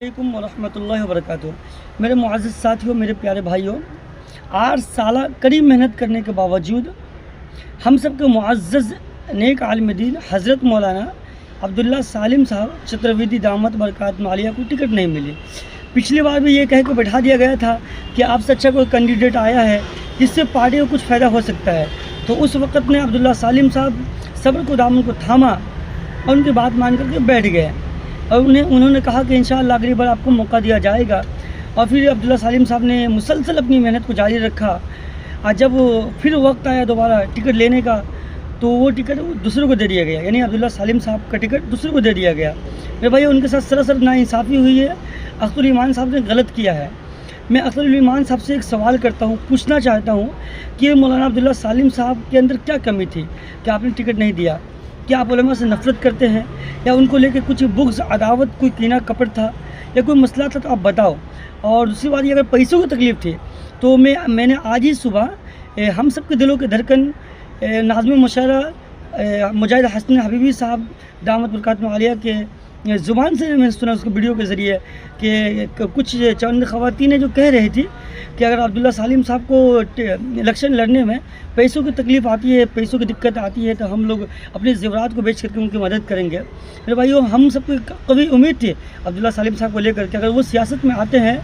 अलैकुम वरहमतुल्लाहि वबरकातुहू। मेरे मुअज़्ज़ज़ साथियों, मेरे प्यारे भाइयों, 8 साल कड़ी मेहनत करने के बावजूद हम सब के मुअज़्ज़ज़ नेक आलिम दीन हज़रत मौलाना अब्दुल्ला सालिम साहब चतुर्वेदी दामत बरकातुहू आलिया को टिकट नहीं मिली। पिछली बार भी ये कह के बैठा दिया गया था कि आपसे अच्छा कोई कैंडिडेट आया है जिससे पार्टी को कुछ फ़ायदा हो सकता है। तो उस वक़्त में अब्दुल्ला सालिम साहब सब्र को दामन को थामा और उनकी बात मान करके बैठ गए और उन्होंने कहा कि इंशाअल्लाह अगली बार आपको मौका दिया जाएगा। और फिर अब्दुल्ला सालिम साहब ने मुसलसल अपनी मेहनत को जारी रखा और जब फिर वक्त आया दोबारा टिकट लेने का तो वो टिकट दूसरे को दे दिया गया, यानी अब्दुल्ला सालिम साहब का टिकट दूसरे को दे दिया गया। मेरे भाई, उनके साथ सरासर नाइंसाफ़ी हुई है। अख्तरुल ईमान साहब ने गलत किया है। मैं अख्तरुल ईमान साहब से एक सवाल करता हूँ, पूछना चाहता हूँ कि मौलाना अब्दुल्ला सालिम साहब के अंदर क्या कमी थी कि आपने टिकट नहीं दिया? क्या आप उलमा से नफ़रत करते हैं या उनको लेके कुछ बुग़्ज़ अदावत कोई कीना कपट था या कोई मसला था? तो आप बताओ। और दूसरी बात, ये अगर पैसों की तकलीफ़ थी तो मैंने आज ही सुबह हम सब के दिलों के धड़कन नाज़िम मुशायरा मुजाहिद हसन हबीबी साहब दामत बरकातुहू आलिया के ज़ुबान से मैंने सुना उसके वीडियो के ज़रिए कि कुछ चंद ख़वातीनें जो कह रही थी कि अगर अब्दुल्ला सालिम साहब को इलेक्शन लड़ने में पैसों की तकलीफ़ आती है, पैसों की दिक्कत आती है तो हम लोग अपने ज़ेवरात को बेच करके उनकी मदद करेंगे। मेरे भाइयों, हम सबको कभी उम्मीद थी अब्दुल्ला सालिम साहब को लेकर के अगर वो सियासत में आते हैं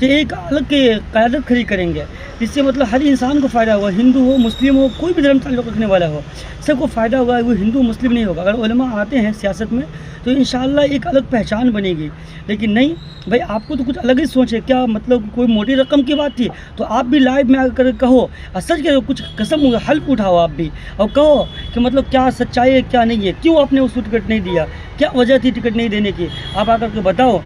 तो एक अलग की क़यादत खड़ी करेंगे, जिससे मतलब हर इंसान को फ़ायदा होगा, हिंदू हो, मुस्लिम हो, कोई भी धर्म ताल्लुक़ रखने वाला हो, सबको फ़ायदा होगा। वो हिंदू मुस्लिम नहीं होगा। अगर उलमा आते हैं सियासत में तो इंशाअल्लाह एक अलग पहचान बनेगी। लेकिन नहीं भाई, आपको तो कुछ अलग ही सोच है। क्या मतलब कोई मोटी रकम की बात थी तो आप भी लाइव में आकर कहो और सच कहो, कुछ कसम हल्फ उठाओ आप भी और कहो कि मतलब क्या सच्चाई है क्या नहीं है, क्यों आपने उसको टिकट नहीं दिया, क्या वजह थी टिकट नहीं देने की, आप आकर के बताओ।